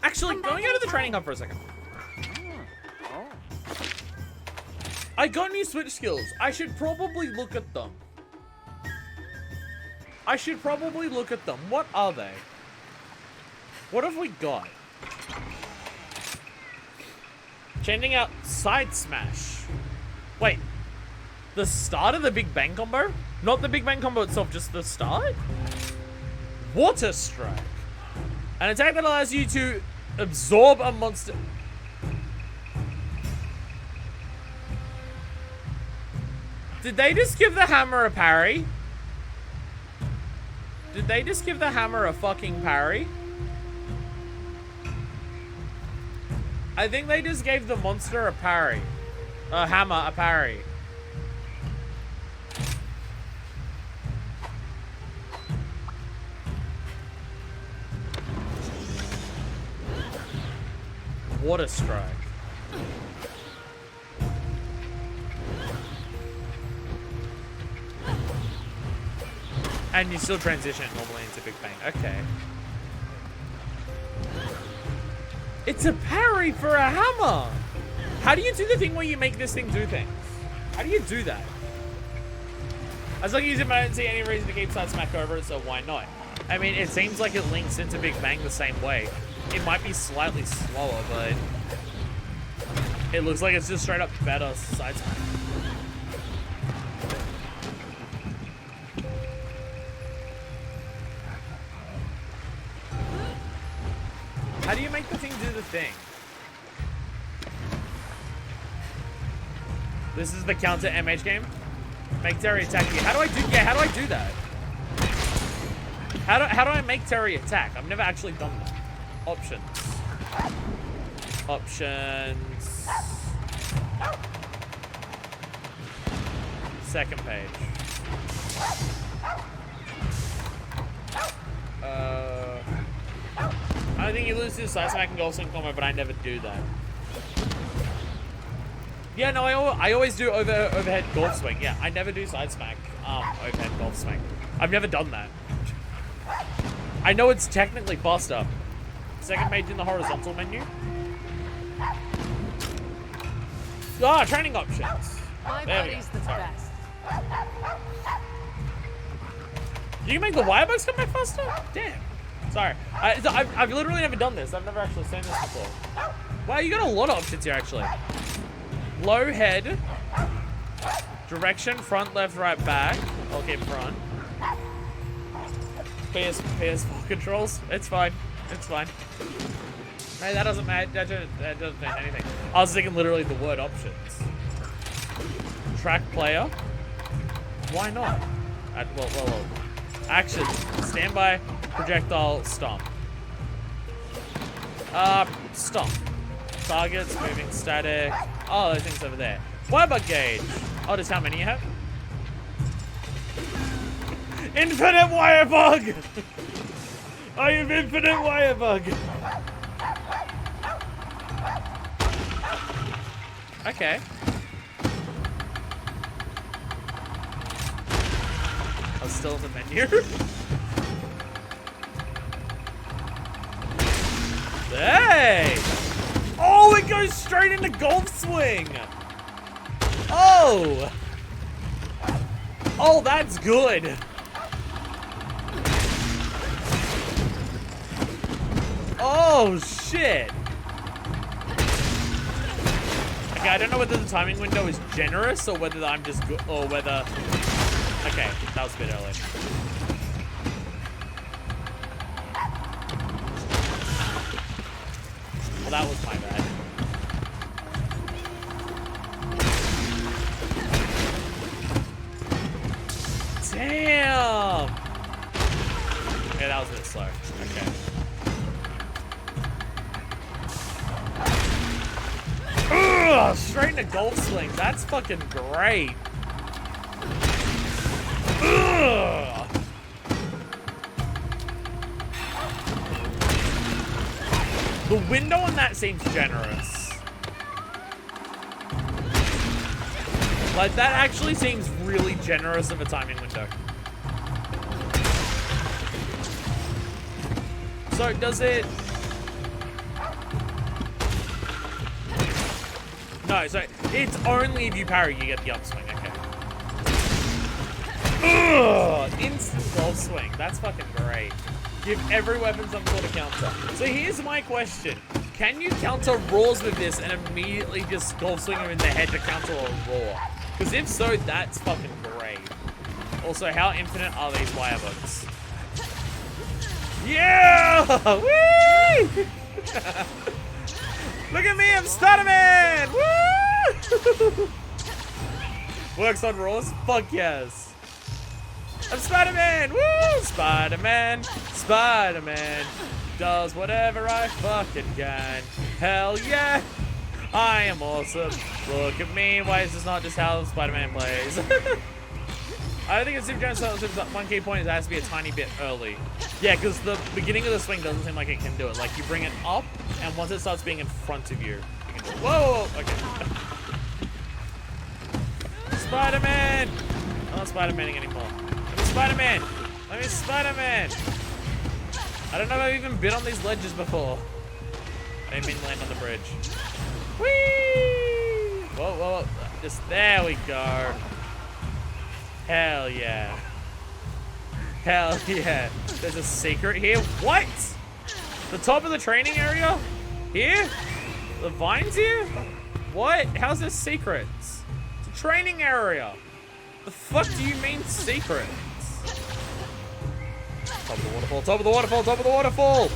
Actually, let me go to the training hub for a second. I got new switch skills. I should probably look at them. What are they? What have we got? Changing out side smash. Wait. The start of the Big Bang combo? Not the Big Bang combo itself, just the start? Water Strike. An attack that allows you to absorb a monster. Did they just give the hammer a parry? Did they just give the hammer a fucking parry? I think they just gave the monster a parry. A hammer a parry. Water Strike. And you still transition normally into Big Bang. Okay. It's a parry for a hammer! How do you do the thing where you make this thing do things? How do you do that? As long as I don't see any reason to keep Side Smack over it, so why not? I mean, it seems like it links into Big Bang the same way. It might be slightly slower, but it looks like it's just straight up better Side Smack. How do you make the thing do the thing? This is the counter MH game? Make Terry attack you. How do I do that? How do I make Terry attack? I've never actually done that. Options. Second page. I think you lose to Side Smack and Golf Swing combo, but I never do that. Yeah, no, I always do overhead Golf Swing. Yeah, I never do Side Smack, overhead Golf Swing. I've never done that. I know it's technically faster. Second page in the horizontal menu. Ah, training options. My There we buddy's go. the Sorry. best. You can make the wire bugs come back faster? Damn. Sorry. I've literally never done this. I've never actually seen this before. Wow, you got a lot of options here, actually. Low head. Direction, front, left, right, back. Okay, front. PS4 controls. It's fine. It's fine. Hey, that doesn't matter. That doesn't mean anything. I was thinking literally the word options. Track player. Why not? Well. Action. Standby. Projectile. Stomp. Stomp. Targets. Moving static. Oh, those things over there. Wire gauge. Oh, just how many you have? Infinite wire bug! I have infinite wire bug! Okay. I was still in the menu. Hey! Oh, it goes straight into Golf Swing! Oh! Oh, that's good! Oh, shit! Okay, I don't know whether the timing window is generous or whether I'm just good, or whether... Okay, that was a bit early. Well, that was my bad. Damn! Okay, that was a bit slow. Okay. Ugh, straight into Golf Swing. That's fucking great. Ugh. The window on that seems generous. Like, that actually seems really generous of a timing window. So, does it... No, so it's only if you parry you get the upswing. Okay. Ugh, instant golf swing. That's fucking great. Give every weapon some sort of counter. So here's my question. Can you counter roars with this and immediately just golf swing him in the head to counter a roar? Because if so, that's fucking great. Also, how infinite are these wire bugs? Yeah! Woo! Look at me, I'm Spider-Man! Woo! Works on roars? Fuck yes. I'm Spider-Man! Woo! Spider-Man! Spider-Man! Does whatever I fucking can. Hell yeah! I am awesome. Look at me. Why is this not just how Spider-Man plays? I don't think it's Super Giant Super. One key point is it has to be a tiny bit early. Yeah, because the beginning of the swing doesn't seem like it can do it. Like, you bring it up, and once it starts being in front of you, you can do it. Whoa! Okay. Spider-Man! I'm not Spider-Maning anymore. I'm Spider-Man! I'm Spider-Man! I don't know if I've even been on these ledges before. I didn't mean to land on the bridge. Whee! Whoa, whoa, whoa. Just, there we go. Hell yeah. Hell yeah. There's a secret here. What? The top of the training area? Here? The vines here? What? How's this secrets? It's a training area. The fuck do you mean secrets? Top of the waterfall, top of the waterfall, top of the waterfall!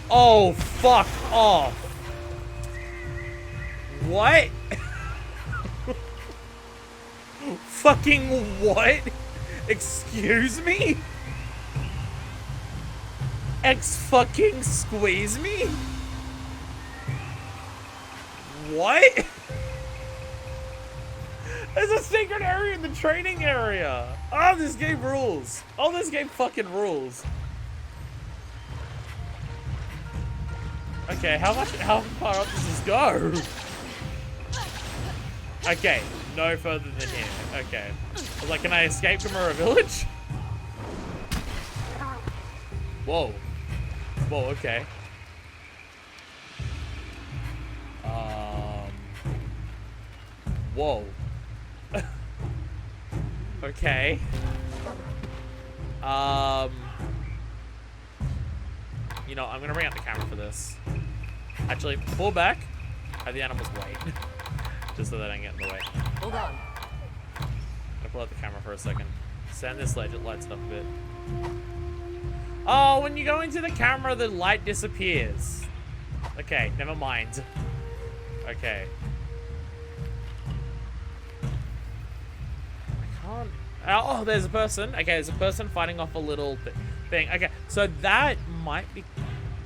Oh, fuck off. What? Fucking what? Excuse me? Fucking squeeze me? What? There's a secret area in the training area. Oh, this game rules. Oh, this game fucking rules. Okay, how far up does this go? Okay, no further than here. Okay. I was like, can I escape Gamora Village? Whoa. Whoa, okay. Whoa. Okay. You know, I'm gonna bring out the camera for this. Actually, pull back. Have the animals wait. Just so they don't get in the way. Hold on. I'm gonna pull out the camera for a second. Send this ledge, it lights it up a bit. Oh, when you go into the camera, the light disappears. Okay, never mind. Okay. I can't... Oh, there's a person. Okay, there's a person fighting off a little thing. Okay, so that might be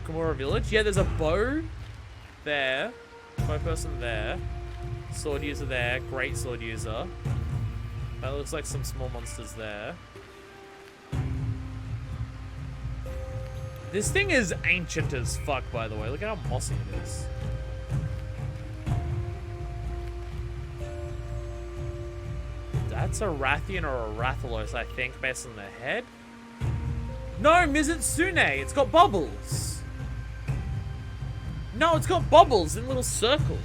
Gamora Village. Yeah, there's a bow there. Bow person there. Sword user there. Great sword user. That looks like some small monsters there. This thing is ancient as fuck, by the way. Look at how mossy it is. That's a Rathian or a Rathalos, I think, based on the head. No, Mizitsune. It's got bubbles. No, it's got bubbles in little circles.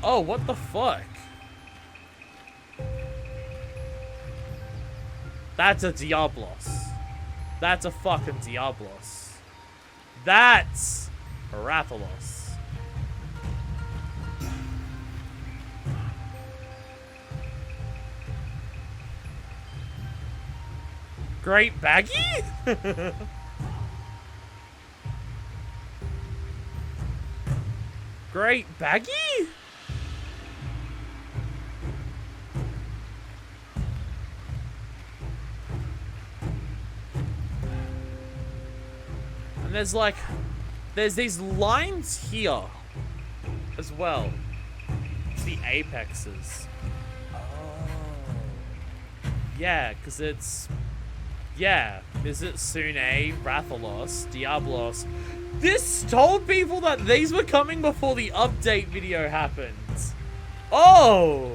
Oh, what the fuck? That's a Diablos. That's a fucking Diablos. That's a Rathalos. Great Baggy? Great Baggy? And there's like, there's these lines here as well. It's the apexes. Oh. Yeah, because it's, yeah, Mizitsune, Rathalos, Diablos. This told people that these were coming before the update video happened. Oh!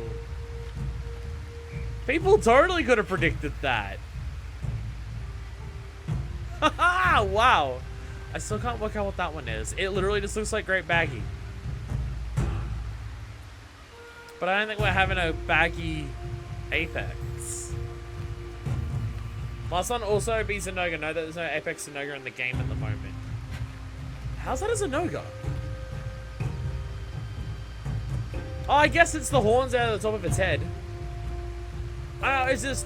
People totally could have predicted that. Haha! Wow. I still can't work out what that one is. It literally just looks like Great Baggy. But I don't think we're having a baggy Apex. Must one also be Zenoga? No, there's no Apex Zenoga in the game at the moment. How's that a Zenoga? Oh, I guess it's the horns out of the top of its head. I don't know, it's just...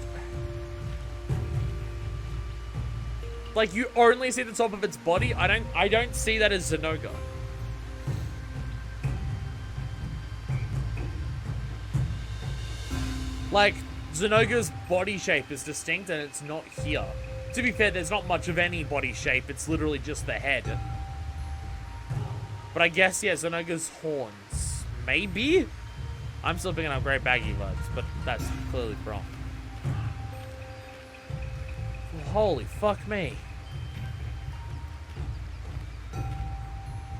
like, you only see the top of its body. I don't see that as Zenoga. Like, Zenoga's body shape is distinct and it's not here. To be fair, there's not much of any body shape. It's literally just the head. But I guess, yeah, Zenoga's horns. Maybe? I'm still picking up great baggy words, but that's clearly wrong. Holy fuck me.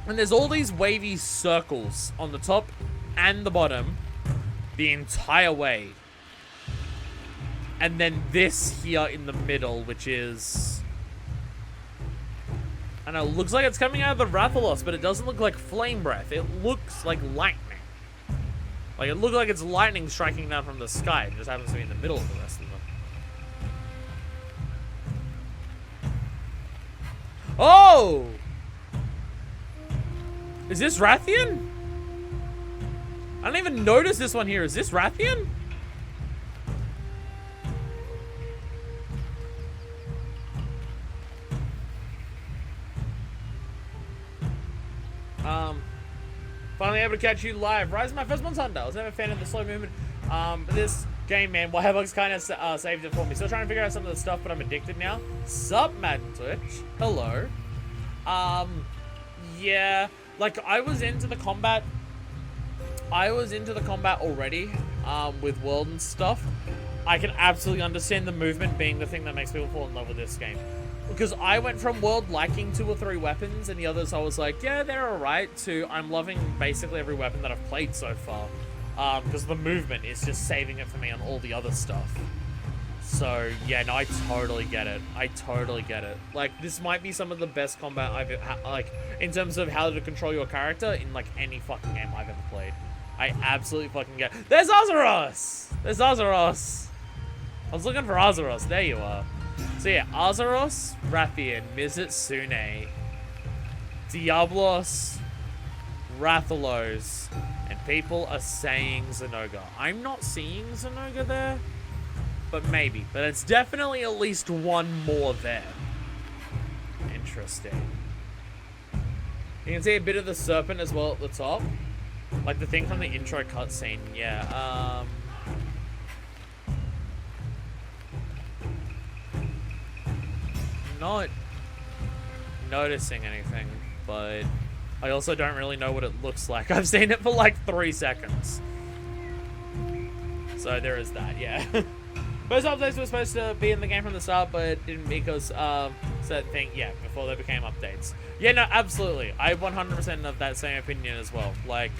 And there's all these wavy circles on the top and the bottom the entire way. And then this here in the middle, which is... I know, it looks like it's coming out of the Rathalos, but it doesn't look like flame breath. It looks like lightning. Like, it looks like it's lightning striking down from the sky. It just happens to be in the middle of the rest of them. Oh! Is this Rathian? I don't even notice this one here. Is this Rathian? Finally able to catch you live. Rise is my first Monster Hunter. I was never a fan of the slow movement. This game, man, Wirebugs kind of saved it for me. Still trying to figure out some of the stuff, but I'm addicted now. Sup, Madden Twitch. Hello. Yeah, like I was into the combat. Already, with World and stuff. I can absolutely understand the movement being the thing that makes people fall in love with this game. Because I went from World liking 2 or 3 weapons, and the others I was like, yeah, they're alright, to I'm loving basically every weapon that I've played so far. Because the movement is just saving it for me on all the other stuff. So, yeah, no, I totally get it. Like, this might be some of the best combat I've ever, like, in terms of how to control your character in, like, any fucking game I've ever played. I absolutely fucking get it. There's Azeros! I was looking for Azeros. There you are. So yeah, Azeros, Rathian, Mizitsune, Diablos, Rathalos, and people are saying Zenoga. I'm not seeing Zenoga there, but maybe. But it's definitely at least one more there. Interesting. You can see a bit of the serpent as well at the top. Like the thing from the intro cutscene, yeah. Not noticing anything, but I also don't really know what it looks like. I've seen it for like 3 seconds. So there is that, yeah. Most updates were supposed to be in the game from the start, but didn't because certain thing, yeah, before they became updates. Yeah, no, absolutely. I 100% of that same opinion as well. Like,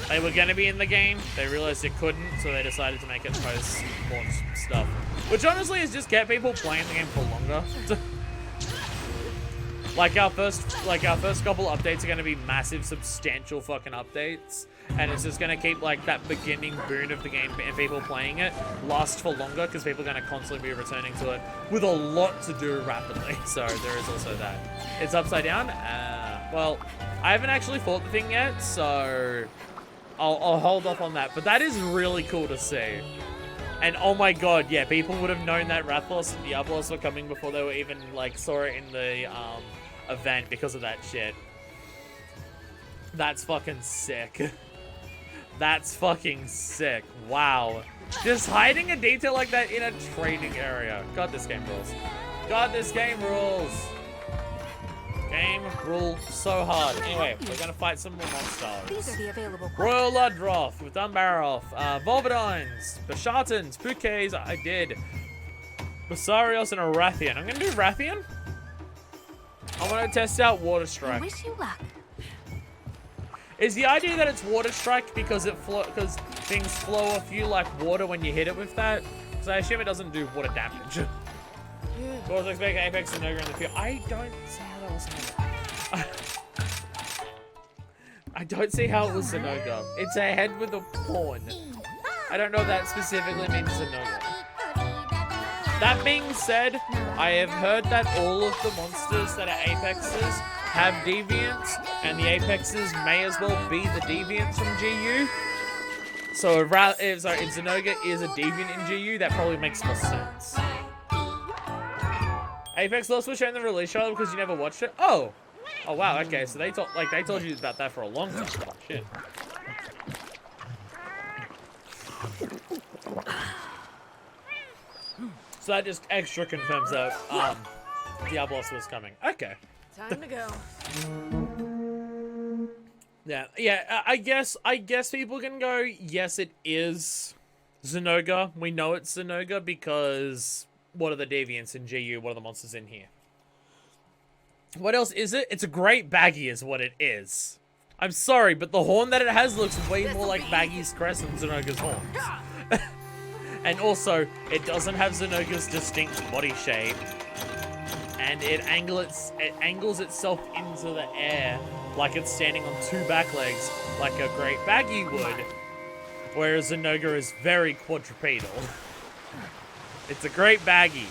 they were going to be in the game, they realized it couldn't, so they decided to make it post-launch stuff. Which honestly is just get people playing the game for longer. Like our first couple updates are going to be massive, substantial fucking updates. And it's just going to keep like that beginning boon of the game and people playing it last for longer because people are going to constantly be returning to it with a lot to do rapidly. So there is also that. It's upside down. Well, I haven't actually fought the thing yet, so I'll hold off on that. But that is really cool to see. And oh my god, yeah, people would have known that Rathalos and Diablos were coming before they were even like saw it in the event because of that shit. That's fucking sick. That's fucking sick. Wow. Just hiding a detail like that in a training area. God, this game rules. God, this game rules. Game rule so hard. Anyway, we're gonna fight some more monsters. These are the available Royal Ludroth, we've done Baroth, Volvidines, Bashartans, Pukes, I did. Basarios and a Rathian. I'm gonna do Rathian. I want to test out Water I Strike. wish you luck. Is the idea that it's Water Strike because because things flow off you like water when you hit it with that? Because I assume it doesn't do water damage. What was expecting Apex and Ogre in the field? I don't see how that was. I don't see how it was Zenoga. It's a head with a pawn. I don't know if that specifically means Zenoga. That being said, I have heard that all of the monsters that are Apexes have deviants, and the Apexes may as well be the deviants from GU. So if Zenoga is a deviant in GU, that probably makes more sense. Apex Lost was shown in the release trailer because you never watched it? Oh! Oh wow, okay, so they told you about that for a long time. Oh, shit. So that just extra confirms that Diablos was coming. Okay. Time to go. Yeah, I guess people can go, yes, it is Zenoga. We know it's Zenoga because what are the deviants in GU? What are the monsters in here? What else is it? It's a great baggy is what it is. I'm sorry, but the horn that it has looks way more like Baggy's crest than Zenoga's horns. And also, it doesn't have Zenoga's distinct body shape. And it angles itself into the air like it's standing on two back legs, like a great baggy would. Whereas Zenoga is very quadrupedal. It's a great baggy.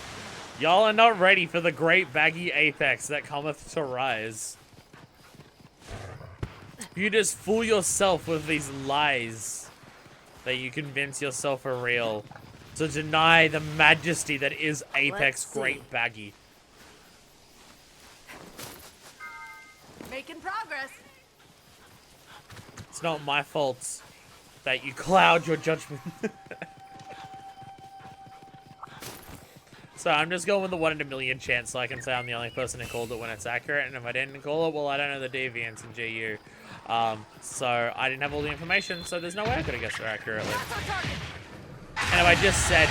Y'all are not ready for the great baggy apex that cometh to rise. You just fool yourself with these lies that you convince yourself are real to deny the majesty that is Apex Great Baggy. Making progress. It's not my fault that you cloud your judgment. So I'm just going with the 1 in a million chance so I can say I'm the only person who called it when it's accurate, and if I didn't call it, well, I don't know the deviants in GU. So I didn't have all the information, so there's no way I could have guessed it accurately. And if I just said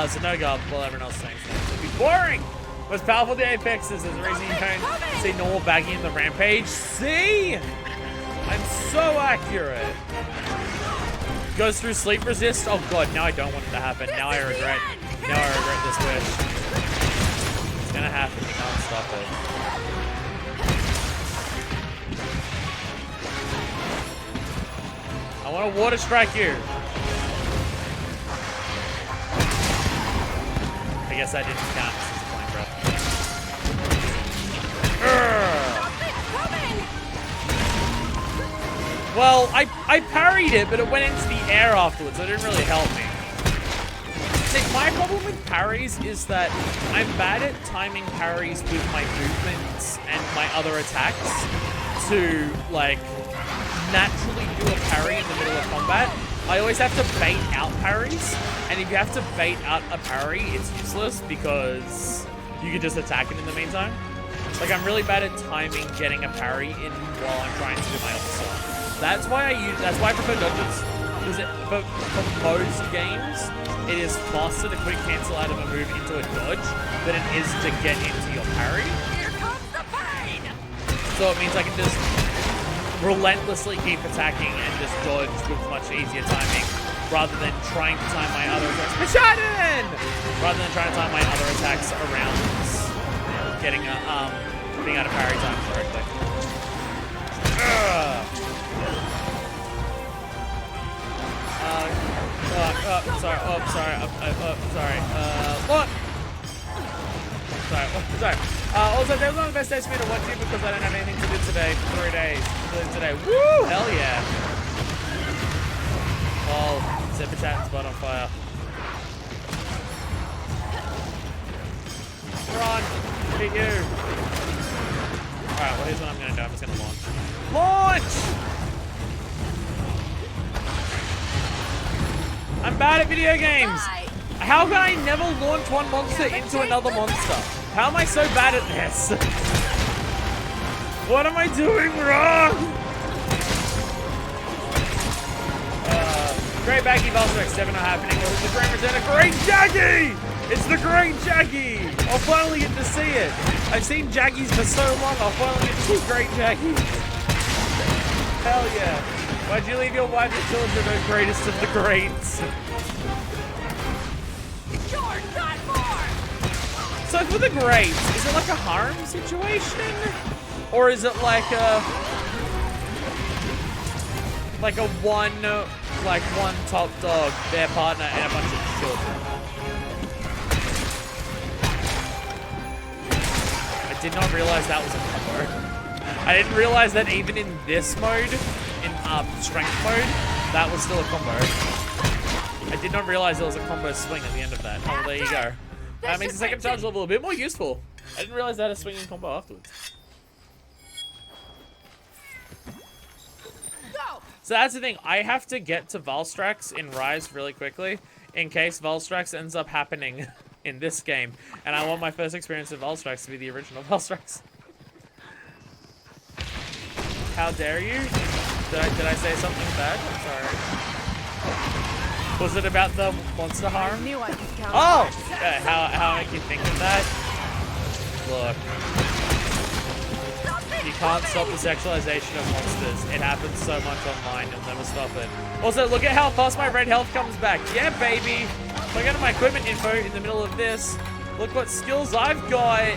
Zenoga, well, everyone else thinks it would be boring. Most powerful the Apexes is the reason you don't see normal baggy in the Rampage. See? I'm so accurate. Goes through sleep resist. Oh god, now I don't want it to happen. Now I regret. Now I regret this wish. It's gonna happen. You can't stop it. I want to water strike you. I guess that didn't count since it's playing breath. Well, I parried it, but it went into the air afterwards, so it didn't really help me. See, my problem with parries is that I'm bad at timing parries with my movements and my other attacks to, like, naturally do a parry in the middle of combat. I always have to bait out parries, and if you have to bait out a parry, it's useless because you can just attack it in the meantime. Like, I'm really bad at timing getting a parry in while I'm trying to do my offset. That's why I prefer dodges. Because for most games, it is faster to quick cancel out of a move into a dodge than it is to get into your parry. Here comes the pain. So it means I can just relentlessly keep attacking and just dodge with much easier timing rather than trying to time my other attacks. Rather than trying to time my other attacks around getting being out of parry time correctly. Sorry. What? Sorry. Also, there's one of the best days for me to watch you because I don't have anything to do today for 3 days. Today. Woo! Hell yeah. Oh, Zipper Chat's spot on fire. Run! Hit you! Alright, well here's what I'm gonna do. I'm just gonna launch. Launch! I'm bad at video games! How can I never launch one monster into another monster? How am I so bad at this? What am I doing wrong? Great Baggy Valkyrie 7 are happening. What is the Grand Return of Great Jaggy? It's the Great Jaggy! I'll finally get to see it. I've seen Jaggies for so long, I'll finally get to see Great Jaggy. Hell yeah. Why'd you leave your wife and children the greatest of the greats? So for the greats, is it like a harem situation? Or is it like a... like a one top dog, their partner, and a bunch of children. I did not realize that was a combo. I didn't realize that even in this mode, in strength mode, that was still a combo. I did not realize there was a combo swing at the end of that. Oh, there you go. That makes the second charge level a bit more useful. I didn't realize that a swinging combo afterwards. Go! So that's the thing. I have to get to Valstrax in Rise really quickly in case Valstrax ends up happening in this game. And I want my first experience of Valstrax to be the original Valstrax. How dare you? Did I say something bad? I'm sorry. Was it about the monster harm? I knew I could count. Oh! How make you think of that? Look. You can't stop the sexualization of monsters. It happens so much online, you'll never stop it. Also, look at how fast my red health comes back. Yeah, baby! Look at my equipment info in the middle of this. Look what skills I've got.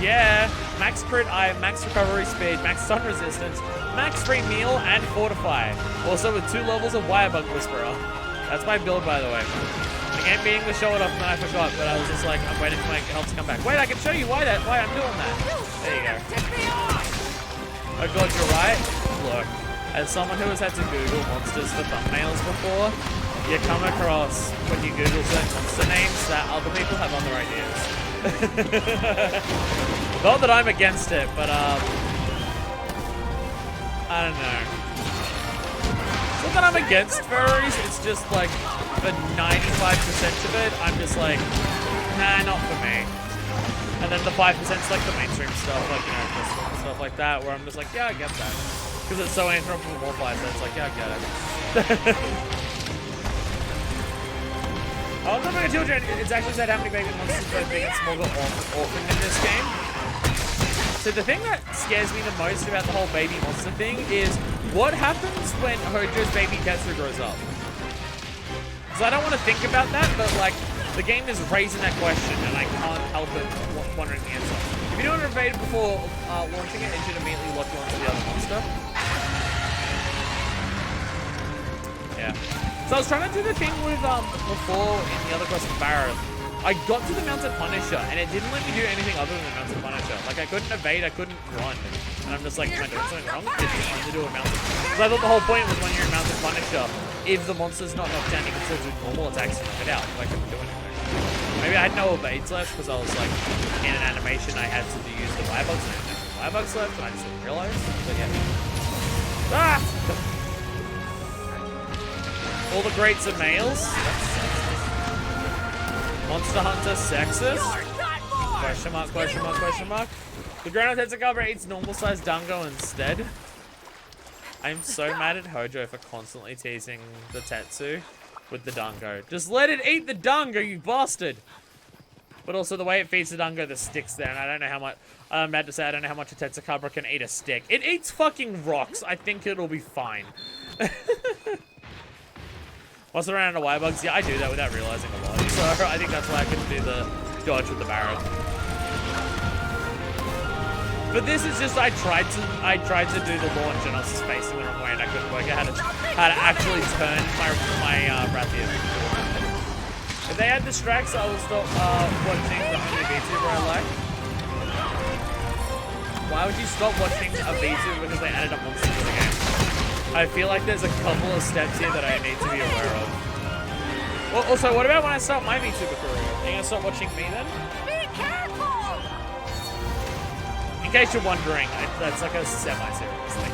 Yeah. Max crit eye, max recovery speed, max stun resistance, max free meal, and fortify. Also with 2 levels of Wirebug Whisperer. That's my build, by the way. The game being to show it off, and then I forgot, but I was just like, I'm waiting for my health to come back. Wait, I can show you why I'm doing that. There you go. Oh god, you're right. Look, as someone who has had to Google monsters for thumbnails before, you come across, when you Google certain monster names, that other people have other ideas. Not that I'm against it, but I don't know. It's not that I'm against furries, it's just like, for 95% of it, I'm just like, nah, not for me. And then the 5%'s like the mainstream stuff, like, you know, Crystal and stuff like that, where I'm just like, yeah, I get that. Because it's so anthropomorphized that it's like, yeah, I get it. Oh, I'm not going to children. It's actually said how many baby monsters both big and small got orphaned in this game. So the thing that scares me the most about the whole baby monster thing is what happens when Hojo's baby Tetsu grows up? Because I don't want to think about that, but like, the game is raising that question and I can't help it wondering the answer. If you do an evade before launching it, it should immediately lock you onto the other monster. Yeah. So I was trying to do the thing with, before in the other quest with Barret. I got to the Mounted Punisher, and it didn't let me do anything other than the Mounted Punisher. Like, I couldn't evade, I couldn't run. And I'm just like, am I doing something wrong? Did you only do a Mounted Punisher? Because I thought the whole point was when you're in Mounted Punisher, if the monster's not knocked down, you can still do normal attacks and knock it out. Like, I couldn't do anything. Maybe I had no evades left, because I was like, in an animation, I had to use the Wirebugs, and I didn't have Wirebugs left, and I just didn't realize. But yeah. Ah! All the greats are males. Monster Hunter sexist? Question mark, question mark, question mark. The Ground Tetsukabra eats normal sized dango instead. I'm so mad at Hojo for constantly teasing the Tetsu with the dango. Just let it eat the dango, you bastard! But also the way it feeds the dango, the sticks there, and I don't know how much, I'm mad to say I don't know how much a Tetsukabra can eat a stick. It eats fucking rocks. I think it'll be fine. Once I ran out of Wirebugs, yeah, I do that without realizing a lot. So I think that's why I couldn't do the dodge with the Barret. But this is just I tried to do the launch and I was just facing the wrong way and I couldn't work out how to actually turn my Rathian. If they had distracts, I will stop watching the only VTuber I like. Why would you stop watching a VTuber because they added a monster to the game? I feel like there's a couple of steps here that I need to be aware of. Well, also, what about when I start my VTuber career? Are you gonna start watching me then? Be careful! In case you're wondering, that's like a semi-serious thing.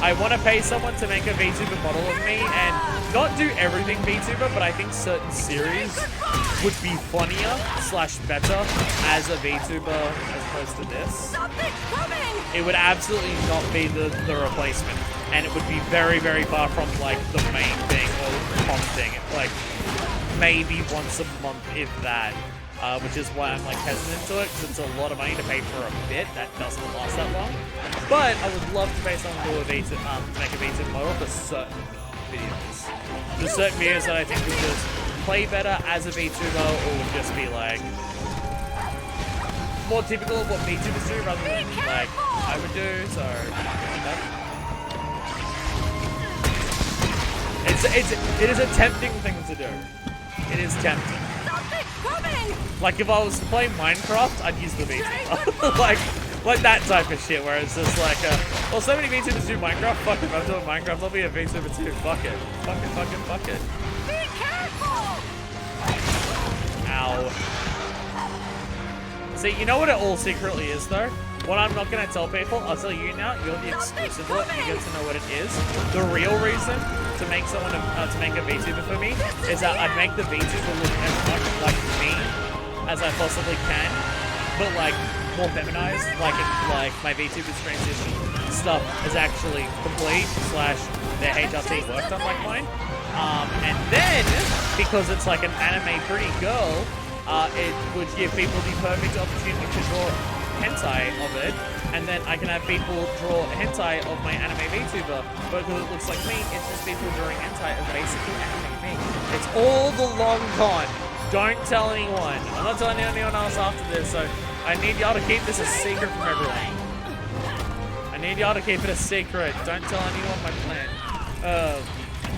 I want to pay someone to make a VTuber model of me and not do everything VTuber, but I think certain series would be funnier / better as a VTuber as opposed to this. Something's coming! It would absolutely not be the replacement, and it would be very, very far from like the main thing or the top thing. Like maybe once a month, if that. Which is why I'm like hesitant to it, because it's a lot of money to pay for a bit that doesn't last that long. But I would love to pay someone to do a VTuber, to make a VTuber model for certain videos. There's certain videos that I think would just play better as a VTuber, or would just be like more typical of what VTubers do rather than like I would do. So It is a tempting thing to do. It is tempting. Something's coming! Like if I was playing Minecraft, I'd use the VTuber. like that type of shit where it's just like, well, so many VTubers do Minecraft. Fuck it, I'm doing Minecraft. I'll be a VTuber too. Fuck it. Fuck it. Be careful! Ow. See, you know what it all secretly is though? What I'm not gonna tell people, I'll tell you now, you're the exclusive one, you get to know what it is. The real reason to make someone, to make a VTuber for me, is that I'd make the VTuber look as much like me as I possibly can, but like, more feminized, like my VTuber transition stuff is actually complete, / their HRT worked on like mine. And then, because it's like an anime pretty girl, it would give people the perfect opportunity to draw hentai of it, and then I can have people draw hentai of my anime VTuber, but because it looks like me, it's just people drawing hentai of basically anime me. It's all the long con. Don't tell anyone. I'm not telling anyone else after this, so I need y'all to keep this a secret from everyone. I need y'all to keep it a secret. Don't tell anyone my plan.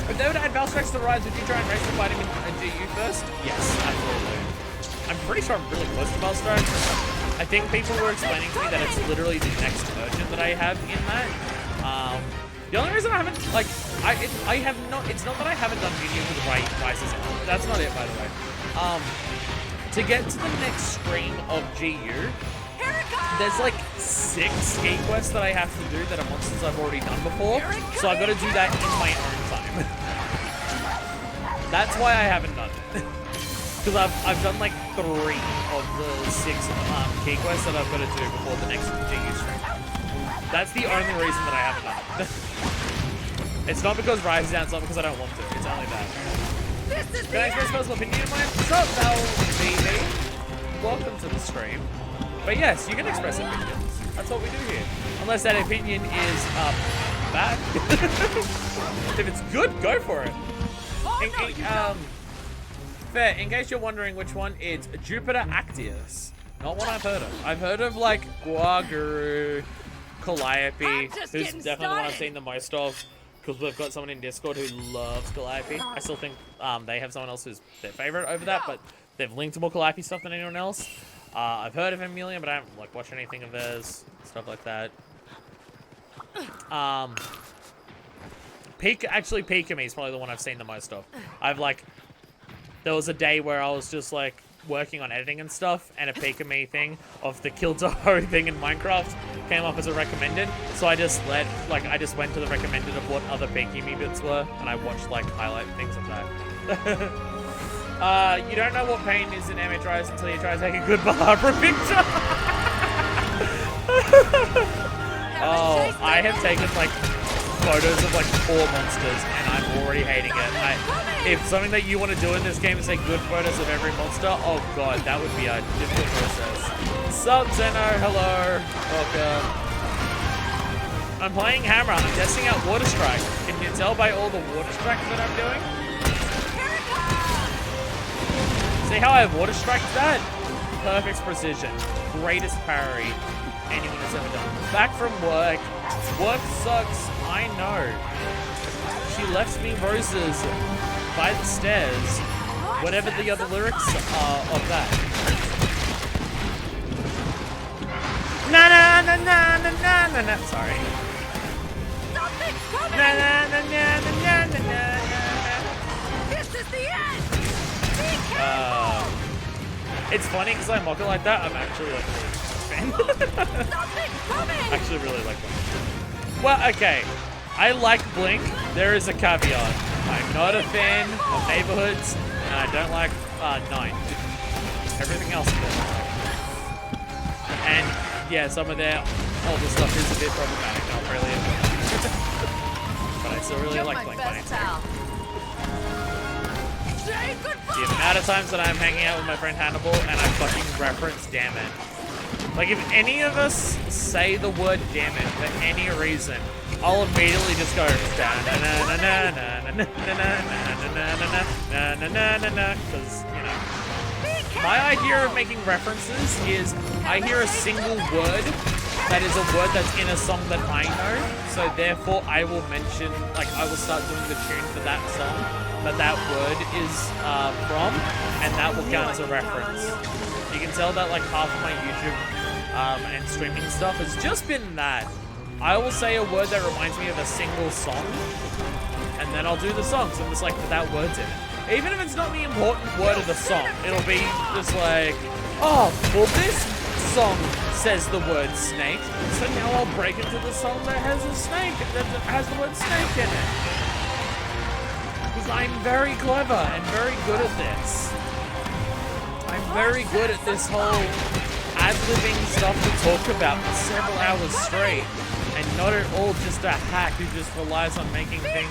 If they would add Valstrax to the rides, would you try and race the fighting in GU first? Yes, absolutely. I'm pretty sure I'm really close to Valstrax. I think people were explaining to me that it's literally the next urgent that I have in that. The only reason I haven't, like, I have not, it's not that I haven't done videos with Rises on. That's not it, by the way. To get to the next stream of GU, there's like 6 ski quests that I have to do that are monsters I've already done before. So I've got to do that in my own time. That's why I haven't done it. Because I've done like 3 of the 6 key quests that I've got to do before the next GU stream. That's the only reason that I haven't done it. It's not because Rise is down, it's not because I don't want to. It's only that. Can I express personal opinion of mine? What's up, VV? Welcome to the stream. But yes, you can express opinions. That's what we do here. Unless that opinion is bad. If it's good, go for it. Fair, in case you're wondering which one, it's Jupiter Actius. Not one I've heard of. I've heard of like Guaguru, Calliope, who's definitely the one I've seen the most of, because we've got someone in Discord who loves Calliope. I still think they have someone else who's their favorite over that, but they've linked to more Calliope stuff than anyone else. I've heard of Emelian, but I haven't like watched anything of theirs, stuff like that. Pikami is probably the one I've seen the most of. There was a day where I was just like working on editing and stuff, and a Pikami thing of the Killjoy thing in Minecraft came up as a recommended. So I just went to the recommended of what other Pikami bits were, and I watched like highlight things of that. You don't know what pain is in MH Rise until you try to take a good Barbara picture. Oh, I have taken like photos of like 4 monsters and I'm already hating it. If something that you want to do in this game is take good photos of every monster, oh god, that would be a difficult process. Sup, Zeno, hello, welcome. I'm playing Hammer, I'm testing out Water Strike. Can you tell by all the Water Strikes that I'm doing? See how I Water Striked that? Perfect precision. Greatest parry anyone has ever done. Back from work. Work sucks, I know. She left me roses by the stairs. Whatever the other lyrics are of that. Na na na na na na na na. Sorry. Na na na na na na na na. This is the end! It's funny because I mock it like that. I'm actually like a fan. I actually really like Blink. Well, okay. I like Blink. There is a caveat. I'm not a fan of Neighborhoods, and I don't like 9. Everything else is good. And yeah, some of their older stuff is a bit problematic, not brilliant. But I still really like Blink. The amount of times that I'm hanging out with my friend Hannibal and I fucking reference damn it. Like if any of us say the word damn it for any reason, I'll immediately just go because you know. My idea of making references is I hear a single word that is a word that's in a song that I know. So therefore, I will mention, like, I will start doing the tune for that song that word is from, and that will count as a reference. You can tell that like half of my YouTube and streaming stuff has just been that. I will say a word that reminds me of a single song, and then I'll do the song. So I'm just like, that word's in it. Even if it's not the important word of the song, it'll be just like, oh, well, this song says the word snake, so now I'll break into the song that has a snake, that has the word snake in it. Because I'm very clever and very good at this. I'm very good at this whole ad-libbing stuff to talk about for several hours straight, and not at all just a hack who just relies on making things,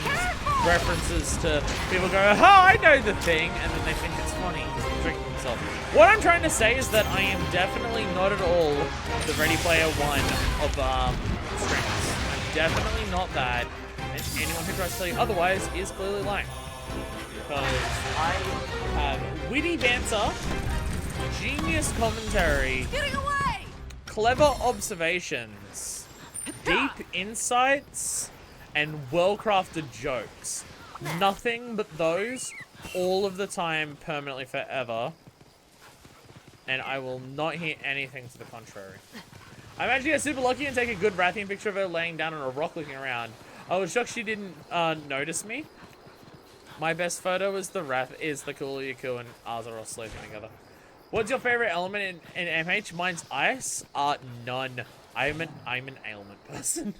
references to people go, oh, I know the thing, and then they think it's funny because they're tricking themselves. What I'm trying to say is that I am definitely not at all the Ready Player One of streamers. I'm definitely not that, and anyone who tries to tell you otherwise is clearly lying. Because I have witty banter, genius commentary, Getting away! clever observations, deep insights, and well-crafted jokes. Nothing but those, all of the time, permanently forever. And I will not hear anything to the contrary. I'm actually super lucky and take a good Rathian picture of her laying down on a rock looking around. I was shocked she didn't notice me. My best photo is the Coolio Yaku and Azeroth sleeping together. What's your favorite element in MH? Mine's ice. None. I'm an ailment person.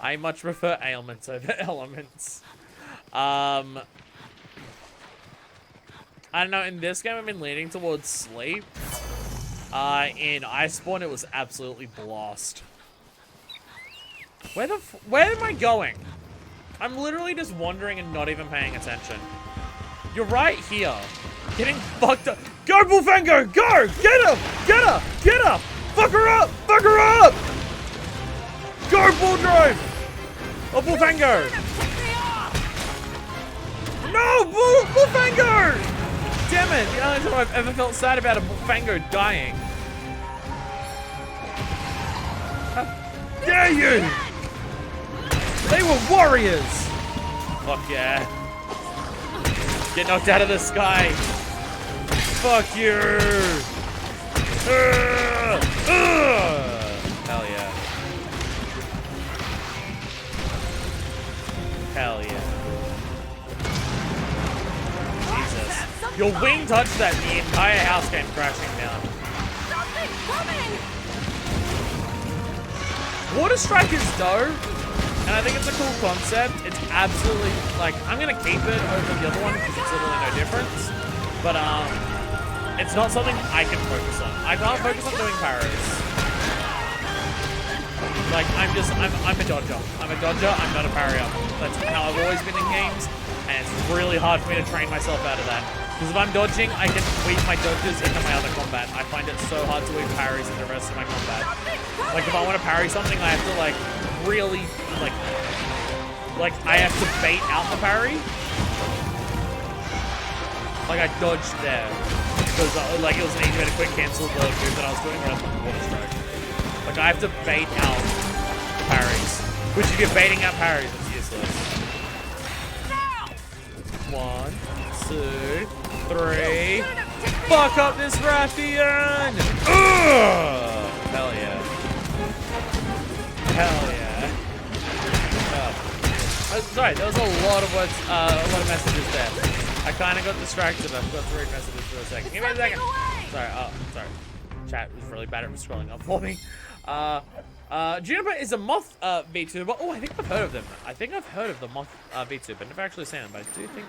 I much prefer ailments over elements. I don't know, in this game I've been leaning towards sleep. In Iceborne it was absolutely blast. Where am I going? I'm literally just wandering and not even paying attention. You're right here. Getting fucked up. Go, Bullfango! Go! Get him! Get her! Get her! Fuck her up! Fuck her up! Go, Bull Drive! Oh, Bullfango! No! Bullfango! Damn it! The only time I've ever felt sad about a Bullfango dying. How dare you! They were warriors! Fuck yeah. Get knocked out of the sky. Fuck you! Hell yeah. Hell yeah. Jesus. Your wing touched that and the entire house came crashing down. Something's coming! Water Strike is dope, and I think it's a cool concept. It's absolutely, like, I'm gonna keep it over the other one because it's literally no difference. But, it's not something I can focus on. I can't focus on doing parries. Like, I'm a dodger. I'm a dodger, I'm not a parrier. That's how I've always been in games, and it's really hard for me to train myself out of that. Because if I'm dodging, I can weave my dodges into my other combat. I find it so hard to weave parries in the rest of my combat. Like, if I want to parry something, I have to, like, really, like, I have to bait out the parry. Like, I dodged there. Because, like, it was an easy way to quick cancel the move that I was doing rather than Water Strike. Like, I have to bait out the parries. Which, if you're baiting out parries, it's useless. 1, 2, 3. Fuck up this Rathian! Ugh! Hell yeah. Hell yeah. Sorry, there was a lot of words, a lot of messages there. I kind of got distracted. I forgot to read messages for a second. Give me a second. Sorry, sorry. Chat was really bad at scrolling up for me. Juniper is a moth VTuber. Oh, I think I've heard of them. I think I've heard of the moth VTuber. Never actually seen them, but I do think.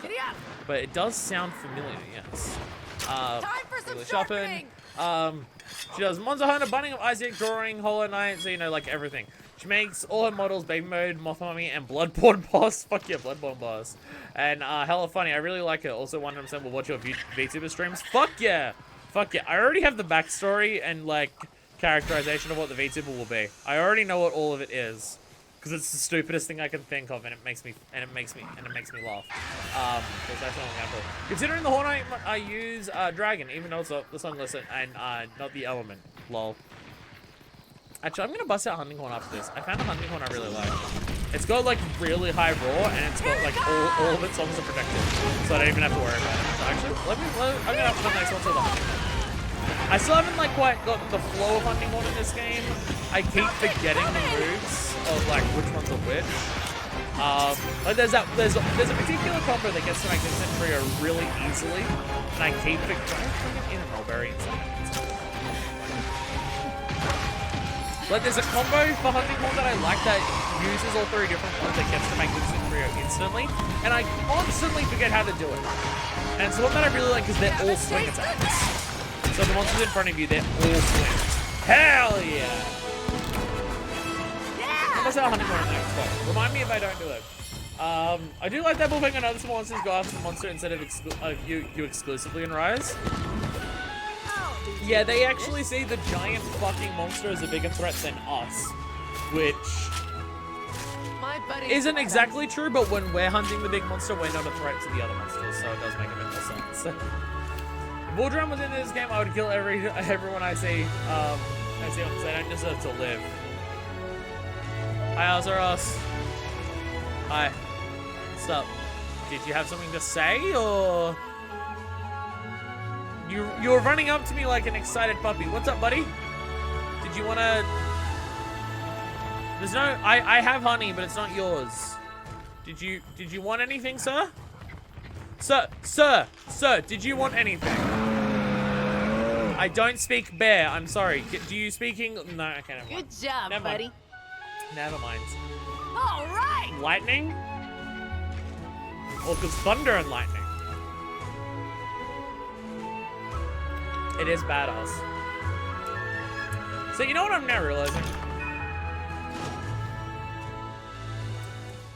But it does sound familiar. Yes. Time for some shopping. She does Monster Hunter, Binding of Isaac, drawing, Hollow Knight, so you know, like everything. She makes all her models, Baby Mode, Moth Mummy, and Bloodborne Boss. Fuck yeah, Bloodborne Boss. And hella funny. I really like it. Also, 100% will watch your VTuber streams. Fuck yeah. Fuck yeah. I already have the backstory and like characterization of what the VTuber will be. I already know what all of it is. Because it's the stupidest thing I can think of, and it makes me laugh. Because that's not an example. Considering the Horn I use Dragon, even though it's the Sunless and not the Element. Lol. Actually, I'm gonna bust out Hunting Horn after this. I found a Hunting Horn I really like. It's got like really high roar, and it's got like all of its songs are protected, so I don't even have to worry about it. So actually, I'm gonna have to put next one to the Hunting Horn. I still haven't like quite got the flow of Hunting Horn in this game. I keep forgetting the moves of like which ones are which. Like there's a particular combo that gets to Magnificent Trio really easily, and I keep forgetting in Mulberry and something. But there's a combo for Hunting Horn that I like that uses all three different ones that gets to Magnificent Trio instantly, and I constantly forget how to do it. And it's the one that I really like because they're all swing attacks. So the monsters in front of you, they're all swings. Hell yeah! I must have a Hunting Horn in next spot. Remind me if I don't do it. I do like that moving on other monsters go after the monster instead of you exclusively in Rise. Yeah, they actually see the giant fucking monster as a bigger threat than us, which isn't exactly true, but when we're hunting the big monster, we're not a threat to the other monsters, so it does make a bit more sense. If Waldron was in this game, I would kill everyone I see. Because they don't deserve to live. Hi, Azeros. Hi. What's up? Did you have something to say, or you were running up to me like an excited puppy? What's up, buddy? Did you wanna? There's no. I have honey, but it's not yours. Did you want anything, sir? Sir, did you want anything? I don't speak bear. I'm sorry. Do you speak English? No, okay, never mind. Good job, buddy. Never mind. All right. Lightning? Or because thunder and lightning. It is badass. So you know what I'm now realizing?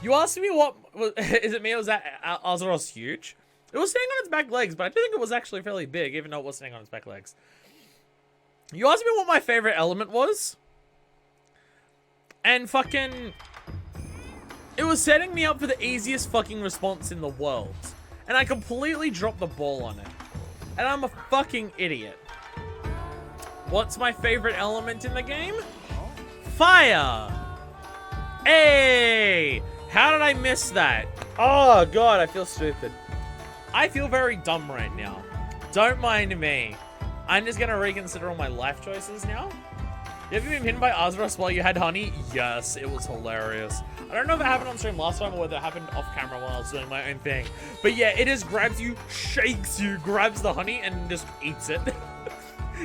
You asked me what is it me or was that Azeros huge? It was standing on its back legs, but I do think it was actually fairly big, even though it was standing on its back legs. You asked me what my favorite element was? And fucking... It was setting me up for the easiest fucking response in the world. And I completely dropped the ball on it. And I'm a fucking idiot. What's my favorite element in the game? Fire! Hey! How did I miss that? Oh god, I feel stupid. I feel very dumb right now. Don't mind me. I'm just gonna reconsider all my life choices now. You ever been pinned by Azeros while you had honey? Yes, it was hilarious. I don't know if it happened on stream last time or whether it happened off camera while I was doing my own thing. But yeah, it just grabs you, shakes you, grabs the honey, and just eats it.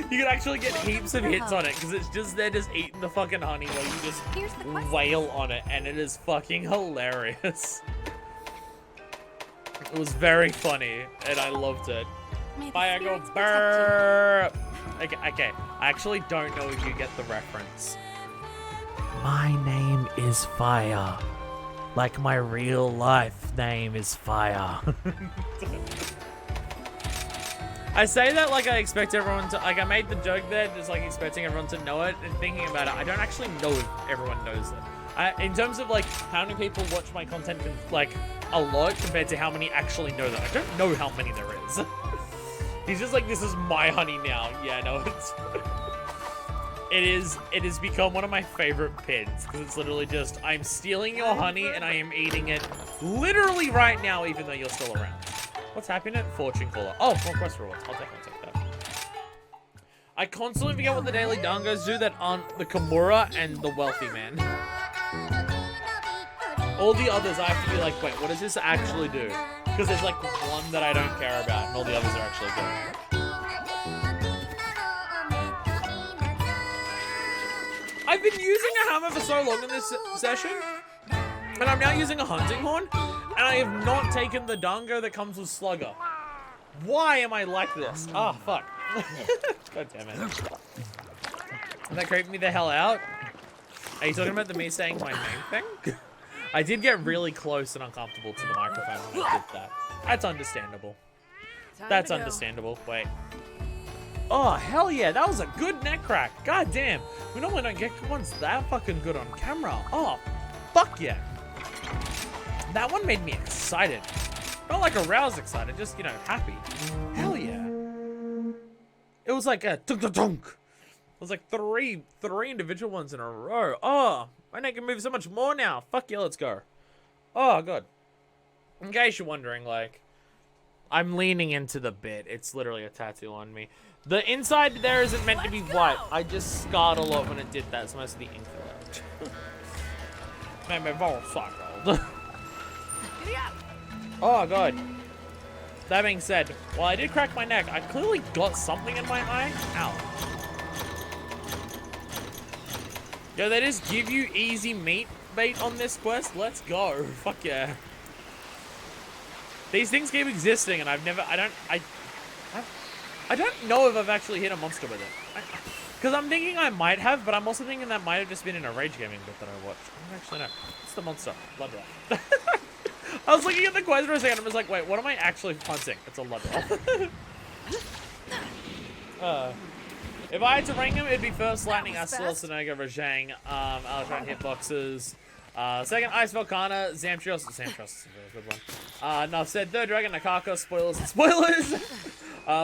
You can actually get heaps of hits on it because it's just they're just eating the fucking honey while you just wail on it, and it is fucking hilarious. It was very funny, and I loved it. Fire go burp. Okay. I actually don't know if you get the reference. My name is Fire. Like my real life name is Fire. I say that like I expect everyone to, like I made the joke there, just like expecting everyone to know it, and thinking about it, I don't actually know if everyone knows it. In terms of like how many people watch my content, like a lot compared to how many actually know that. I don't know how many there is. He's just like, this is my honey now. Yeah, no, it has become one of my favorite pins because it's literally just, I'm stealing your honey and I am eating it literally right now, even though you're still around. What's happening? Fortune caller. Oh, more quest rewards. I'll definitely take that. I constantly forget what the daily dangos do that aren't the Kimura and the wealthy man. All the others I have to be like, wait, what does this actually do? Because there's like one that I don't care about and all the others are actually good. I've been using a hammer for so long in this session, and I'm now using a hunting horn, and I have not taken the dango that comes with Slugger. Why am I like this? Ah, oh, fuck. God damn it. That creeped me the hell out. Are you talking about me saying my name thing? I did get really close and uncomfortable to the microphone when I did that. That's understandable. That's understandable. Wait. Oh, hell yeah. That was a good neck crack. God damn. We normally don't get ones that fucking good on camera. Oh, fuck yeah. That one made me excited. Not like aroused excited, just, you know, happy. Hell yeah. It was like a tunk-tunk-tunk. There's like three individual ones in a row. Oh, my neck can move so much more now. Fuck yeah, let's go. Oh, God. In case you're wondering, like, I'm leaning into the bit. It's literally a tattoo on me. The inside there isn't meant to be white. I just scarred a lot when it did that, so most of the ink fell out. Made my balls cycled. Oh, God. That being said, while I did crack my neck, I clearly got something in my eye. Ow. Yo, they just give you easy meat bait on this quest. Let's go. Fuck yeah. These things keep existing, and I don't know if I've actually hit a monster with it. Because I'm thinking I might have, but I'm also thinking that might have just been in a Rage Gaming bit that I watched. I don't actually know. It's the monster. Bloodroth. I was looking at the quest for a second, and I was like, wait, what am I actually hunting? It's a Bloodroth. If I had to rank him, it'd be first Lightning, Astral, Sonoga, Rajang, Alatran Hitboxes. Second, Ice Volcana, Zamtrios. Zamtrios is a very good one. Enough said. Third, Dragon, Nakako, spoilers and spoilers.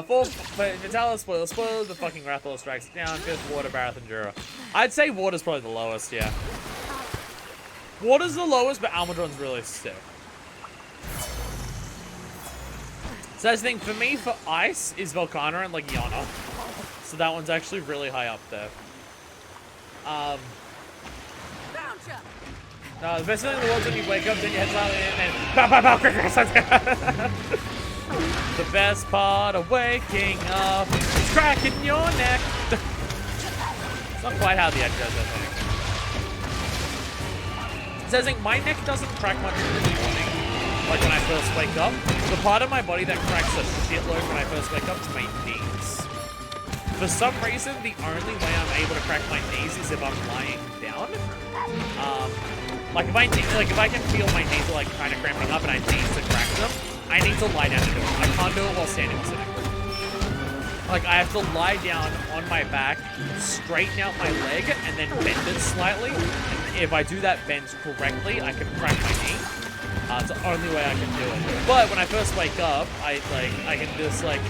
Fourth, Vitalis, spoilers, spoilers. The fucking Rathalos strikes down. Fifth, Water, Barath, and Jura. I'd say Water's probably the lowest, yeah. Water's the lowest, but Almudron's really sick. So that's the thing, for me, for Ice, is Volcana and, like, Yana. So that one's actually really high up there. No, the best thing in the world is when you wake up, then your head's out and then pow, pow, pow, the best part of waking up is cracking your neck. It's not quite how the edge goes, I think. It says, my neck doesn't crack much in the morning, like when I first wake up. The part of my body that cracks a shitload when I first wake up is my knees. For some reason, the only way I'm able to crack my knees is if I'm lying down. Like if I can feel my knees are like kind of cramping up and I need to crack them, I need to lie down to do it. I can't do it while standing or sitting. Like I have to lie down on my back, straighten out my leg, and then bend it slightly. And if I do that bend correctly, I can crack my knee. It's the only way I can do it. But when I first wake up, I can just like,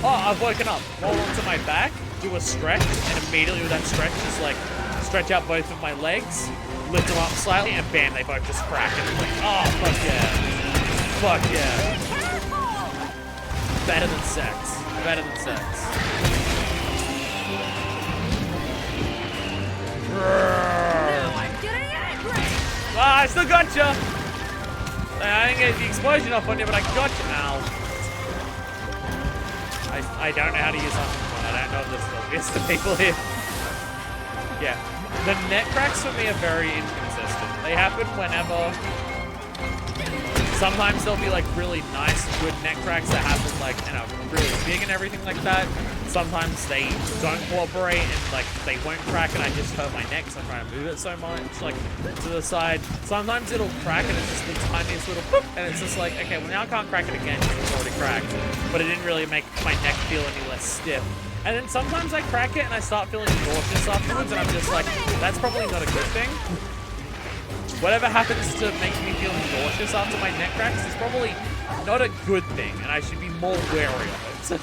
oh, I've woken up, roll onto my back, do a stretch, and immediately with that stretch, just like stretch out both of my legs, lift them up slightly, and bam, they both just crack. And it's like, oh, fuck yeah. Fuck yeah. Better than sex. Better than sex. Now I'm getting angry. Ah, I still got you. I didn't get the explosion off on you, but I got you now. I don't know how to use Hunting. I don't know if this is obvious to people here. Yeah. The net cracks for me are very inconsistent. They happen whenever... Sometimes they'll be like really nice, good neck cracks that happen like, you know, really big and everything like that. Sometimes they don't cooperate and like they won't crack and I just hurt my neck because I'm trying to move it so much, like to the side. Sometimes it'll crack and it's just the tiniest little boop, and it's just like, okay, well now I can't crack it again because it's already cracked. But it didn't really make my neck feel any less stiff. And then sometimes I crack it and I start feeling nauseous afterwards and I'm just like, that's probably not a good thing. Whatever happens to make me feel nauseous after my neck cracks is probably not a good thing, and I should be more wary of it.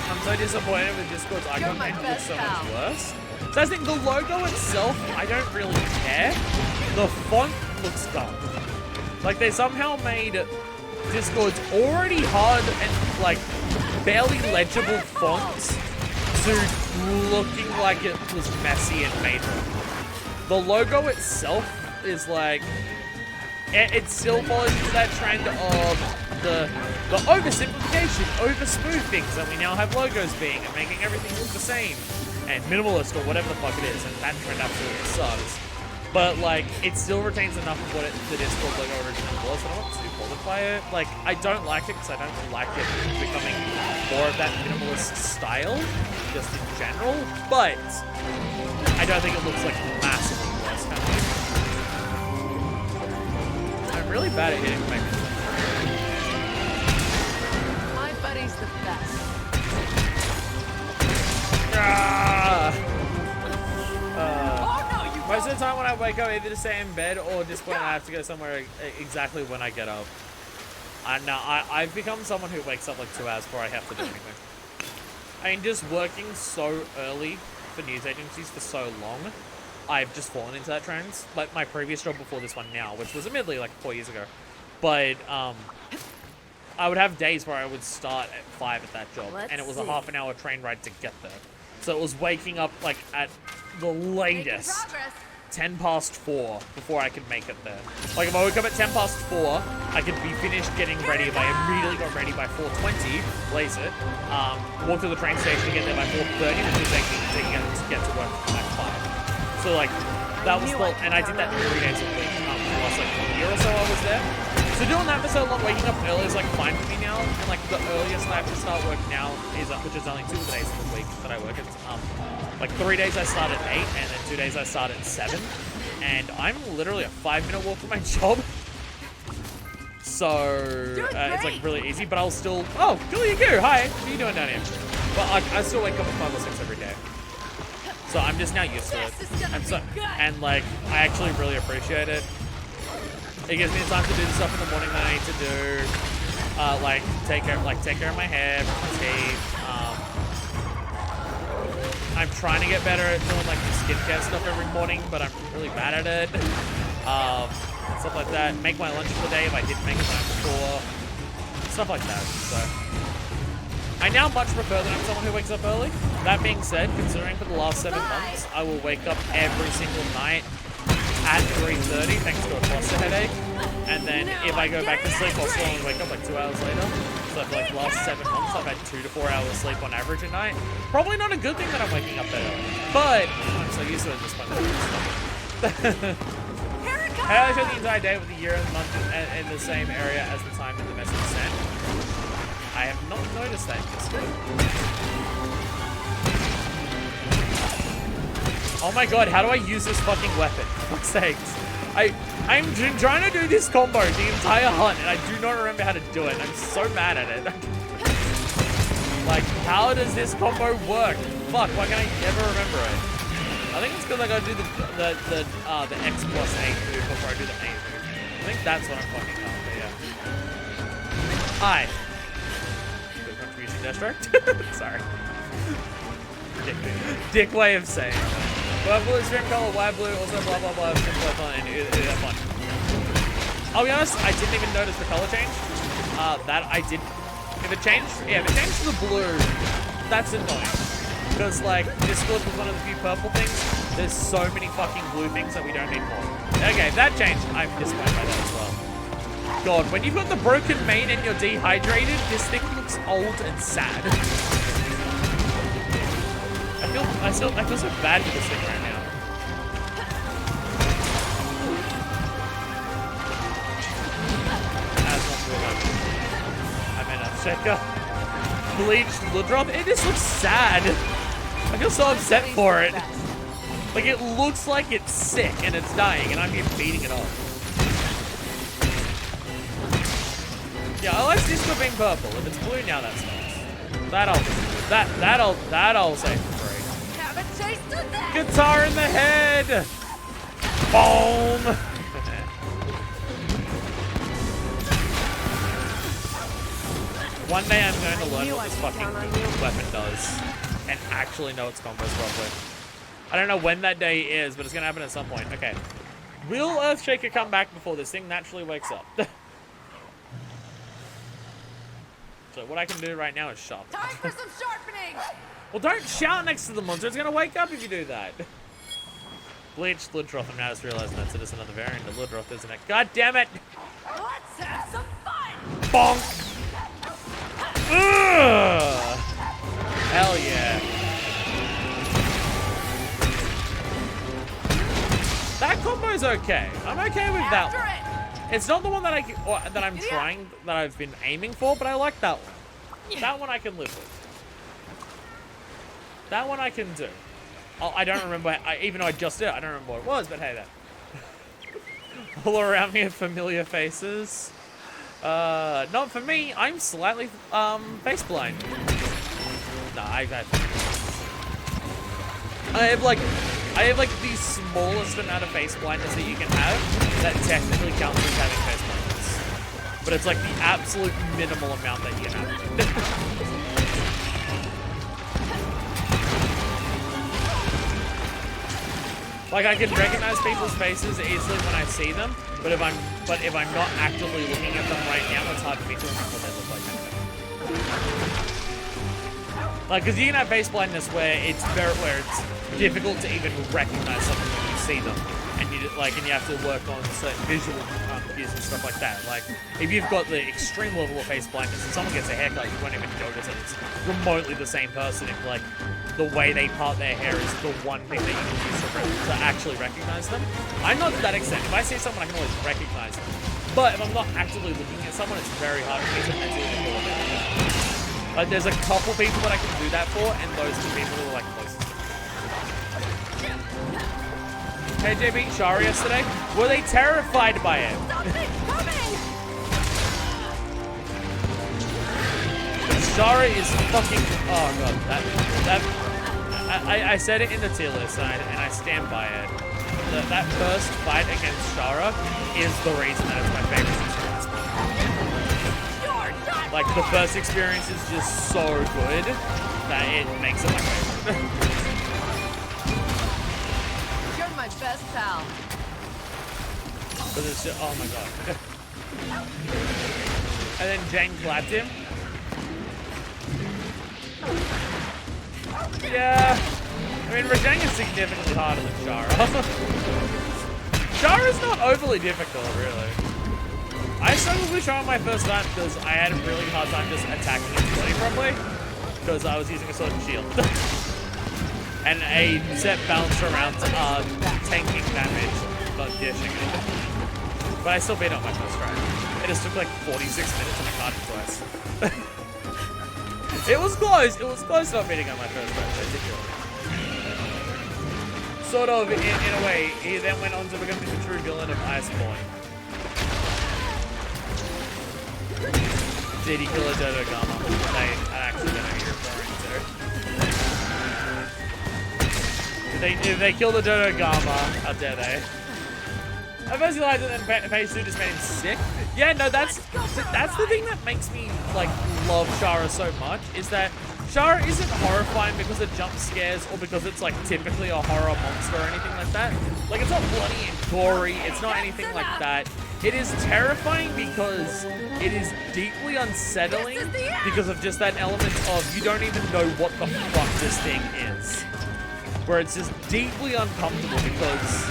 I'm so disappointed with Discord's icon change. It looks so much worse. So I think the logo itself, I don't really care. The font looks dumb. Like they somehow made Discord's already hard and like barely legible fonts to looking like it was messy and made wrong. The logo itself is like, it still follows into that trend of the oversimplification, over-smooth things that we now have logos being and making everything look the same and minimalist or whatever the fuck it is, and that trend absolutely sucks. But like, it still retains enough of what the Discord logo originally was, and I'm not too bothered by it. Like, I don't like it because I don't like it becoming more of that minimalist style, just in general, but I don't think it looks like massively worse kind of thing. I'm really bad at hitting my middle. My buddy's the best. Most of the time when I wake up, either to stay in bed or just when I have to go somewhere exactly when I get up. No, I've become someone who wakes up like 2 hours before I have to do anything. I mean, just working so early for news agencies for so long, I've just fallen into that trend. Like my previous job before this one now, which was admittedly like 4 years ago. But I would have days where I would start at 5 at that job, and it was a half an hour train ride to get there. So it was waking up like at the latest 10 past 4 before I could make it there. Like if I woke up at 10 past 4, I could be finished getting ready if I immediately got ready by 4:20, blaze it, walk to the train station to get there by 4:30, which was taking it to get to work at 5. So like, that was the, and I did that 3 days a week, the last like year or so I was there. So doing that for so long, waking up early is like fine for me now, and like the earliest I have to start work now is, which is only 2 of the days of the week that I work, it's like 3 days I start at 8, and then 2 days I start at 7, and I'm literally a 5-minute walk from my job. So it's like really easy, but I'll still, oh, Julia Goo, hi, what are you doing down here? But I still wake up at 5 or 6 every day. So I'm just now used to it. And like, I actually really appreciate it. It gives me the time to do the stuff in the morning that I need to do. Like take care of my hair, brush my teeth. I'm trying to get better at doing like the skincare stuff every morning, but I'm really bad at it. Stuff like that. Make my lunch for the day if I didn't make it the night before. Stuff like that. So I now much prefer that I'm someone who wakes up early. That being said, considering for the last 7 months, I will wake up every single night at 3:30 thanks to a cluster headache. And then if I go back to sleep, I'll still only wake up like 2 hours later. So for like the last 7 months, I've had 2 to 4 hours sleep on average a night. Probably not a good thing that I'm waking up that early, but I'm so used to it at this point. I spent the entire day with the year and the month in the same area as the time in the message sent. I have not noticed that just yet. Oh my god, how do I use this fucking weapon? For fuck's sakes. I'm trying to do this combo the entire hunt, and I do not remember how to do it. I'm so mad at it. Like, how does this combo work? Fuck, why can I never remember it? I think it's because I gotta do the X plus A move before I do the A move. I think that's what I'm fucking up, but yeah. Hi. Good contribution, Destro. Sorry. Dick way of saying that. White blue, stream color, white blue, also blah blah blah, simple fun, and it's fun. I'll be honest, I didn't even notice the color change. That I did. If it changed to the blue, that's annoying. Because like, Discord was one of the few purple things. There's so many fucking blue things that we don't need more. Okay, that changed. I'm disappointed by that as well. God, when you've got the broken main and you're dehydrated, this thing looks old and sad. I feel so bad for this thing right now. I'm in a checker. Bleached Ludroth. It just looks sad. I feel so upset for it. Like it looks like it's sick and it's dying, and I'm here beating it off. Yeah, I like Disco being purple. If it's blue now, that's nice. That'll say for free. Have a taste of that. Guitar in the head! Boom! One day I'm going to learn what this fucking weapon does and actually know its combos properly. I don't know when that day is, but it's going to happen at some point. Okay. Will Earthshaker come back before this thing naturally wakes up? So what I can do right now is sharpen. Time for some sharpening. Well, don't shout next to the monster. It's going to wake up if you do that. Bleached Ludroth. I'm now just realizing that's just another variant of Ludroth, isn't it? God damn it! Let's have some fun. Bonk! Ugh! Hell yeah. That combo's okay. I'm okay with that one. It's not the one that I've been aiming for, but I like that one. That one I can live with. That one I can do. I don't remember, even though I just did it, I don't remember what it was, but hey, that. All around me are familiar faces. Not for me, I'm slightly, face blind. Nah, I have like the smallest amount of face blindness that you can have that technically counts as having face blindness. But it's like the absolute minimal amount that you have. Like I can recognize people's faces easily when I see them, but if I'm not actively looking at them right now, it's hard for me to remember what they look like. Like, because you can have face blindness where it's difficult to even recognize someone when you see them, and you have to work on certain visual cues and stuff like that. Like, if you've got the extreme level of face blindness and someone gets a haircut, you won't even notice that it's remotely the same person. If like the way they part their hair is the one thing that you can use to actually recognize them. I'm not to that extent. If I see someone, I can always recognize them. But if I'm not actively looking at someone, it's very hard for me to mentally recall them. Like, there's a couple people that I can do that for, and those two people are like closest to me. Hey, they beat Shara yesterday. Were they terrified by it? Something's coming! Shara is fucking. Oh god, that. I said it in the tier list, and I stand by it. That first fight against Shara is the reason that it's my favorite experience. Like, the first experience is just so good that it makes it my favorite. You're my best pal. But it's just, oh my god. And then Jang clapped him. Yeah. I mean, Rajang is significantly harder than Shara. Shara's not overly difficult, really. I struggled with Shara my first time because I had a really hard time just attacking his body properly because I was using a sword and shield. And a set balance around tanking damage, not dishing it. But I still beat it on my first try. It just took like 46 minutes and I caught it twice. It was close. It was close not beating on my first try, particularly. Sort of, in a way, he then went on to become the true villain of Iceborne. Did he kill a Dodogama? I actually don't know who you're referring to. If they kill the Dodogama, how dare they? I first realized that then Phase 2 just made him sick. Yeah, no, that's the thing that makes me, like, love Shara so much, is that Shara isn't horrifying because of jump scares or because it's, like, typically a horror monster or anything like that. Like, it's not bloody and gory, it's not anything like that. It is terrifying because it is deeply unsettling because of just that element of you don't even know what the fuck this thing is. Where it's just deeply uncomfortable because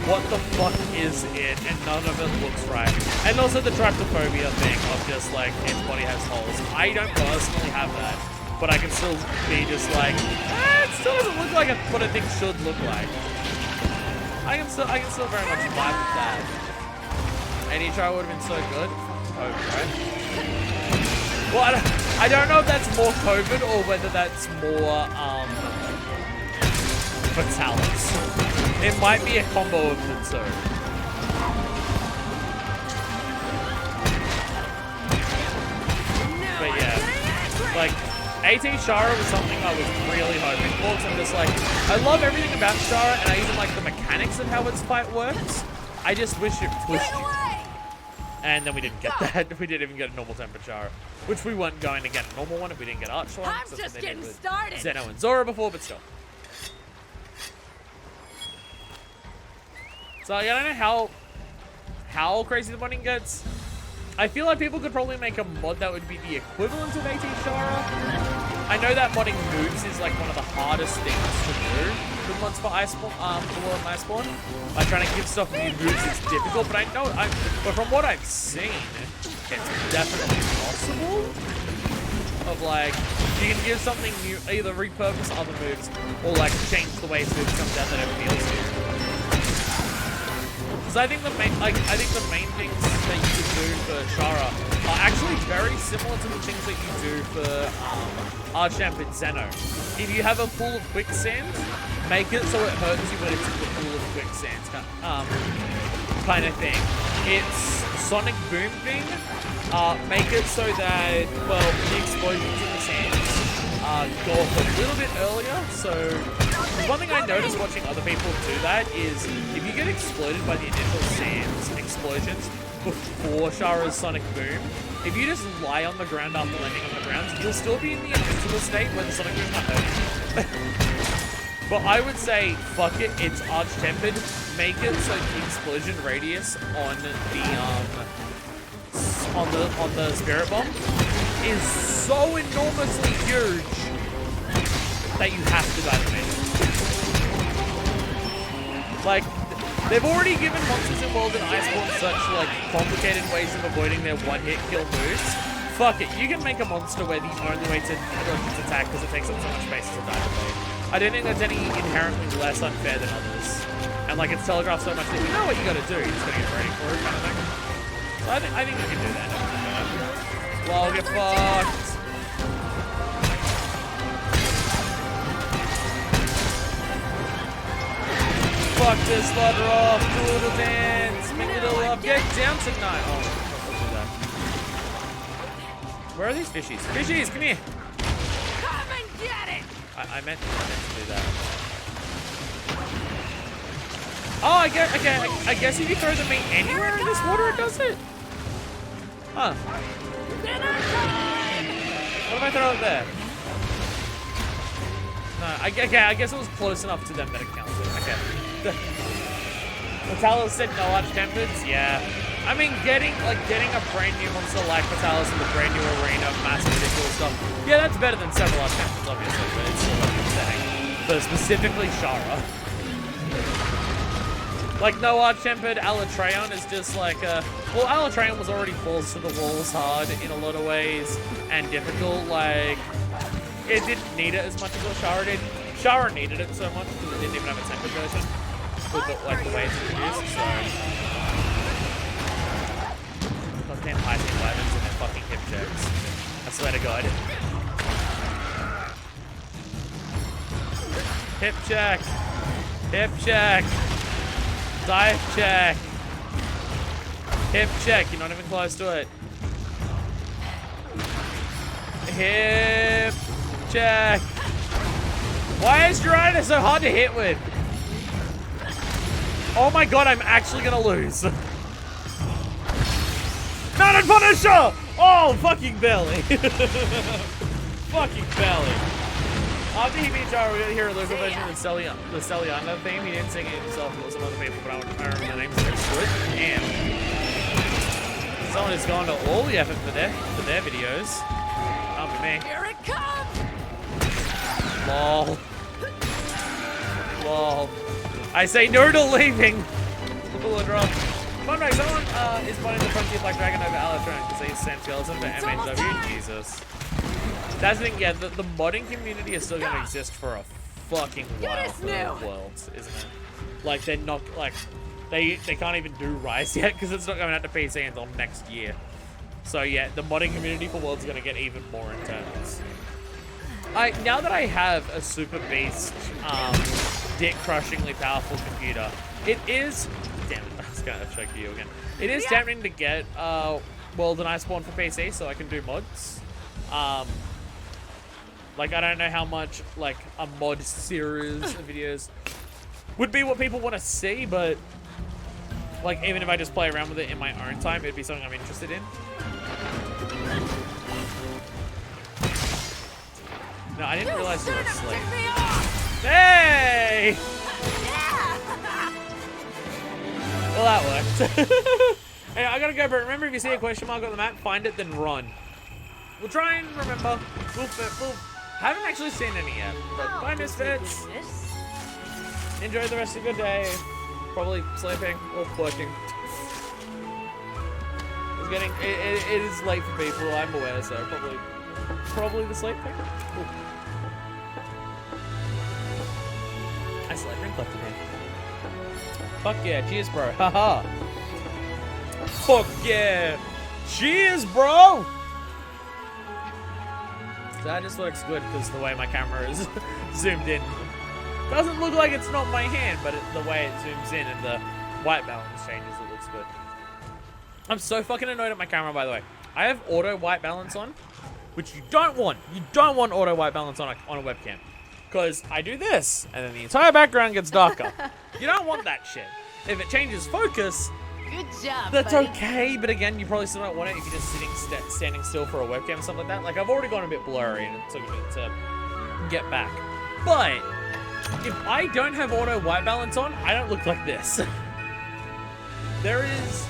what the fuck is it, and none of it looks right. And also the trypophobia thing of just like, its body has holes. I don't personally have that, but I can still be just like, it still doesn't look like what I think should look like. I can still very much vibe with that. Any try would have been so good. COVID, right? Well, I don't know if that's more COVID or whether that's more, Fatalis. It might be a combo of the two. But yeah, like, AT Shara was something I was really hoping for, because I'm just like, I love everything about Shara, and I even like the mechanics of how its fight works. I just wish it pushed you. And then we didn't get that. We didn't even get a normal temperature, which we weren't going to get a normal one if we didn't get Arch one. I'm just getting started. Zeno and Zora before, but still. So I don't know how crazy the modding gets. I feel like people could probably make a mod that would be the equivalent of AT Shara. I know that modding moves is like one of the hardest things to do with mods for Iceborne, the world of Iceborne. Like trying to give stuff new moves is difficult, but but from what I've seen, it's definitely possible. Of like, you can give something new, either repurpose other moves or like change the way moves comes out that it feels to you. So I think the main things that you could do for Shara are actually very similar to the things that you do for Archamp and Zeno. If you have a pool of quicksand, make it so it hurts you when it's in the pool of quicksand, kind of thing. It's Sonic Boom thing. Make it so that, well, the explosions in the sands go off a little bit earlier. So one thing I noticed watching other people do that is if you get exploded by the initial sands explosions before Shara's Sonic Boom, if you just lie on the ground after landing on the ground, you'll still be in the invincible state where the Sonic Boom might hurt you. But I would say, fuck it, it's arch-tempered. Make it so the explosion radius on the Spirit Bomb is so enormously huge that you have to activate it. Like, they've already given monsters in World and Iceborne such like complicated ways of avoiding their one-hit kill moves. Fuck it, you can make a monster where the only way to attack because it takes up so much space to die away. I don't think that's any inherently less unfair than others. And like it's telegraphed so much that you know what you gotta do, you just gotta get ready for it kind of thing. So I think you can do that. Well, get fucked. Fuck this, slaughter off, do a little dance, make a little love, get down tonight. Oh, I'll do that. Where are these fishies? Fishies, come here. Come and get it. I meant to do that. Oh, I guess, okay, I guess if you throw the meat anywhere in this water, it does it. Huh. What if I throw it there? No, okay, I guess it was close enough to them that it counted. Okay. Vitalis said no arch-tempers? Yeah. I mean, getting a brand new monster like Vitalis in the brand new arena, massive ridiculous stuff. Yeah, that's better than several arch-tempers, obviously, but it's still upsetting. But specifically Shara. Like, no arch-tempered Alatreon is just like well, Alatreon was already balls to the walls hard in a lot of ways and difficult. Like, it didn't need it as much as what Shara did. Shara needed it so much because it didn't even have a tempered version. With the, like the way it's introduced, so. Goddamn high speed weapons and their fucking hip checks. I swear to God. Hip check. Hip check. Dive check. Hip check. You're not even close to it. Hip check. Why is Jiraiya so hard to hit with? Oh my god, I'm actually gonna lose. Mounted Punisher! Oh, fucking belly. Fucking belly. After he beat Jaro, we're gonna hear a local version of the Celiana theme. He didn't sing it himself, it was some other people, but I don't remember the names. It's good. Damn. Someone has gone to all the effort for their videos. That'll be me. Here it comes. Lol. Lol. I say no to leaving. Bullet drop. Fun fact, someone is playing the Frontier Black Dragon over Alatron because he's Sam Skeleton for MHW. Jesus. That's the thing, yeah, the modding community is still going to exist for a fucking while for Worlds, isn't it? Like, they're not, like, they can't even do Rise yet because it's not coming out to PC until next year. So yeah, the modding community for Worlds is going to get even more intense. Now that I have a super beast, dick-crushingly powerful computer, it is... Damn it, I was going to choke you again. It is tempting to get World and Iceborne for PC so I can do mods. Like, I don't know how much, like, a mod series of videos would be what people want to see, but, like, even if I just play around with it in my own time, it'd be something I'm interested in. No, I didn't realize you were asleep. Hey! Well, that worked. Hey, I gotta go, but remember, if you see a question mark on the map, find it, then run. We'll try and remember. We'll haven't actually seen any yet, but bye, Misfits. Enjoy the rest of your day. Probably sleeping or working. It's getting, it is late for people, I'm aware, so probably the sleep thing. Ooh. I slept and collected him. Fuck yeah, cheers, bro. Haha. Fuck yeah. Cheers, bro. That just looks good because the way my camera is zoomed in. Doesn't look like it's not my hand, but the way it zooms in and the white balance changes, it looks good. I'm so fucking annoyed at my camera, by the way. I have auto white balance on, which you don't want. You don't want auto white balance on a webcam. Because I do this, and then the entire background gets darker. You don't want that shit. If it changes focus, good job, that's buddy. okay, but again, you probably still don't want it if you're just standing still for a webcam or something like that. Like, I've already gone a bit blurry, and it took a bit to get back. But If I don't have auto white balance on, I don't look like this. There is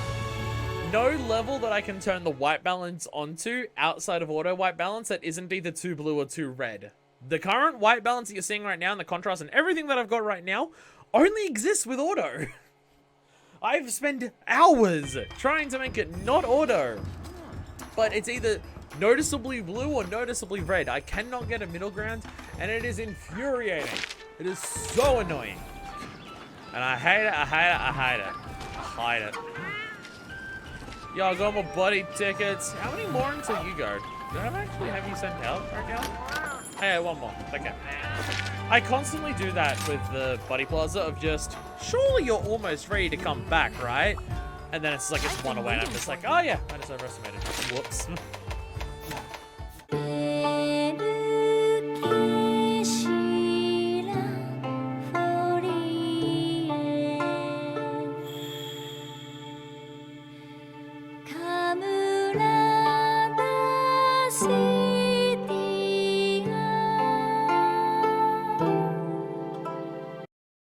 no level that I can turn the white balance onto outside of auto white balance that isn't either too blue or too red. The current white balance that you're seeing right now and the contrast and everything that I've got right now only exists with auto. I've spent hours trying to make it not auto, but it's either noticeably blue or noticeably red. I cannot get a middle ground, and it is infuriating. It is so annoying. And I hate it, I hate it, I hate it. I hate it. Yo, I got more buddy tickets. How many more until you go? Do I actually have you sent out right now? Oh, yeah, one more. Okay. I constantly do that with the buddy plaza of just, surely you're almost ready to come back, right? And then it's like it's one away, and I'm just like, oh yeah, I just overestimated. Whoops. See